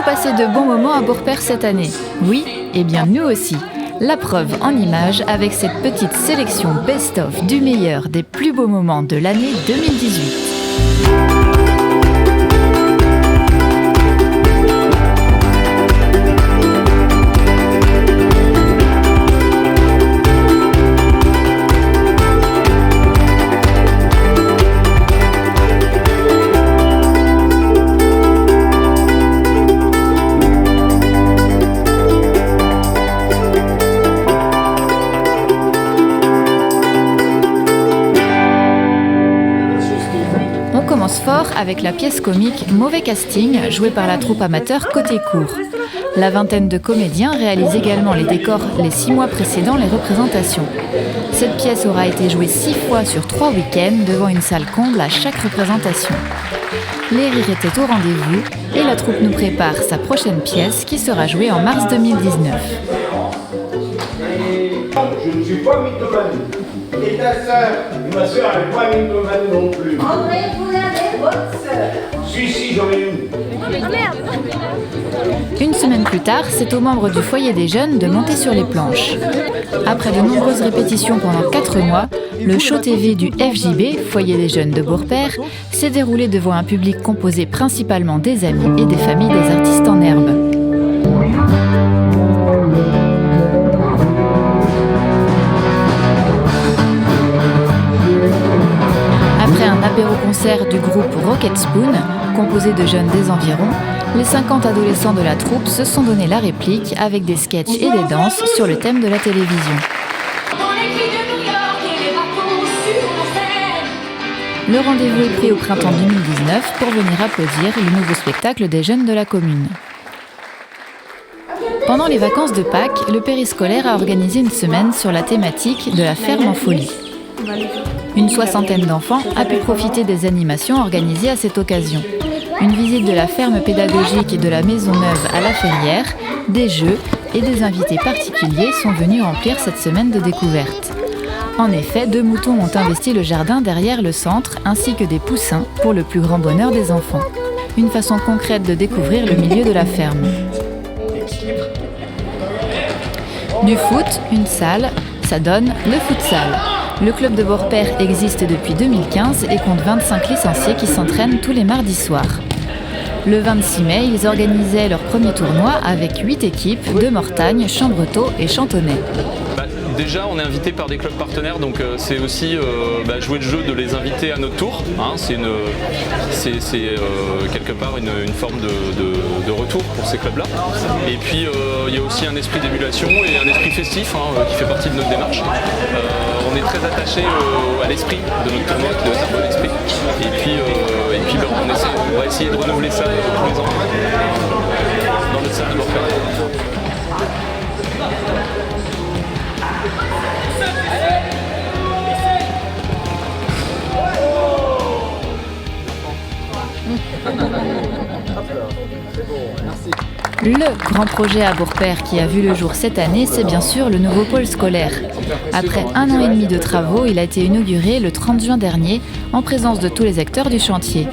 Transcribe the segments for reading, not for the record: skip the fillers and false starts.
Avez-vous passé de bons moments à Beaurepaire cette année ? Oui ? Eh bien nous aussi. La preuve en images avec cette petite sélection best-of du meilleur des plus beaux moments de l'année 2018. Fort avec la pièce comique Mauvais Casting, jouée par la troupe amateur Côté Court. La vingtaine de comédiens réalisent également les décors les 6 mois précédant les représentations. Cette pièce aura été jouée 6 fois sur 3 week-ends devant une salle comble à chaque représentation. Les rires étaient au rendez-vous et la troupe nous prépare sa prochaine pièce qui sera jouée en mars 2019. Je ne suis pas mythomane. Et ta sœur, ma sœur, elle n'est pas mythomane non plus. André, vous l'avez, votre sœur. Si, j'en ai une. Une semaine plus tard, c'est aux membres du foyer des jeunes de monter sur les planches. Après de nombreuses répétitions pendant 4 mois, le show TV du FJB, Foyer des jeunes de Beaurepaire, s'est déroulé devant un public composé principalement des amis et des familles des artistes en herbe. Après un apéro-concert du groupe Rocket Spoon, composé de jeunes des environs, les 50 adolescents de la troupe se sont donné la réplique avec des sketchs et des danses sur le thème de la télévision. Le rendez-vous est pris au printemps 2019 pour venir applaudir le nouveau spectacle des jeunes de la commune. Pendant les vacances de Pâques, le périscolaire a organisé une semaine sur la thématique de la ferme en folie. Une 60aine d'enfants a pu profiter des animations organisées à cette occasion. Une visite de la ferme pédagogique et de la maison neuve à la Ferrière, des jeux et des invités particuliers sont venus remplir cette semaine de découverte. En effet, 2 moutons ont investi le jardin derrière le centre ainsi que des poussins pour le plus grand bonheur des enfants. Une façon concrète de découvrir le milieu de la ferme. Du foot, une salle, ça donne le futsal. Le club de Beaurepaire existe depuis 2015 et compte 25 licenciés qui s'entraînent tous les mardis soirs. Le 26 mai, ils organisaient leur premier tournoi avec 8 équipes de Mortagne, Chambretot et Chantonnay. Déjà, on est invité par des clubs partenaires, donc c'est aussi jouer le jeu de les inviter à notre tour. Hein, c'est quelque part une forme de retour pour ces clubs-là. Et puis, il y a aussi un esprit d'émulation et un esprit festif qui fait partie de notre démarche. On est très attaché à l'esprit de notre tournoi, qui doit être un bon esprit. Et puis on va essayer de renouveler ça tous les ans dans notre salle de Beaurepaire. Le grand projet à Beaurepaire qui a vu le jour cette année, c'est bien sûr le nouveau pôle scolaire. Après 1 an et demi de travaux, il a été inauguré le 30 juin dernier en présence de tous les acteurs du chantier.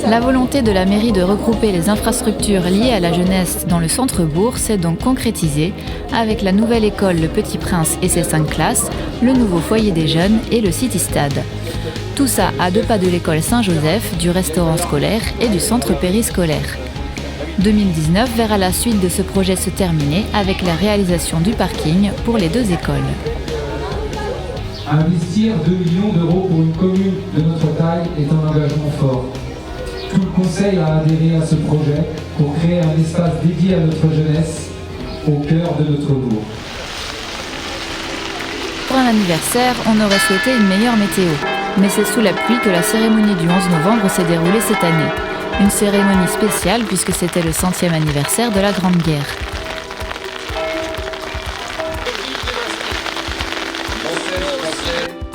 La volonté de la mairie de regrouper les infrastructures liées à la jeunesse dans le centre-bourg s'est donc concrétisée avec la nouvelle école Le Petit Prince et ses 5 classes, le nouveau foyer des jeunes et le City Stade. Tout ça à 2 pas de l'école Saint-Joseph, du restaurant scolaire et du centre périscolaire. 2019 verra la suite de ce projet se terminer avec la réalisation du parking pour les 2 écoles. Investir 2 millions d'euros pour une commune de notre taille est un engagement fort. Tout le conseil a adhéré à ce projet pour créer un espace dédié à notre jeunesse au cœur de notre bourg. Pour un anniversaire, on aurait souhaité une meilleure météo. Mais c'est sous la pluie que la cérémonie du 11 novembre s'est déroulée cette année. Une cérémonie spéciale puisque c'était le 100e anniversaire de la Grande Guerre.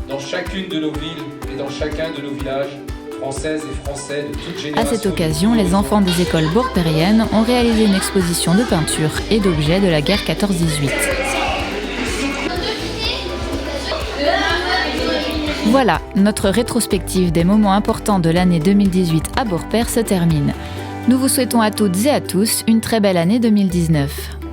Dans chacune de nos villes et dans chacun de nos villages, Françaises et Français de toute génération. À cette occasion, les enfants des écoles beaurepairiennes ont réalisé une exposition de peinture et d'objets de la guerre 14-18. Voilà, notre rétrospective des moments importants de l'année 2018 à Beaurepaire se termine. Nous vous souhaitons à toutes et à tous une très belle année 2019.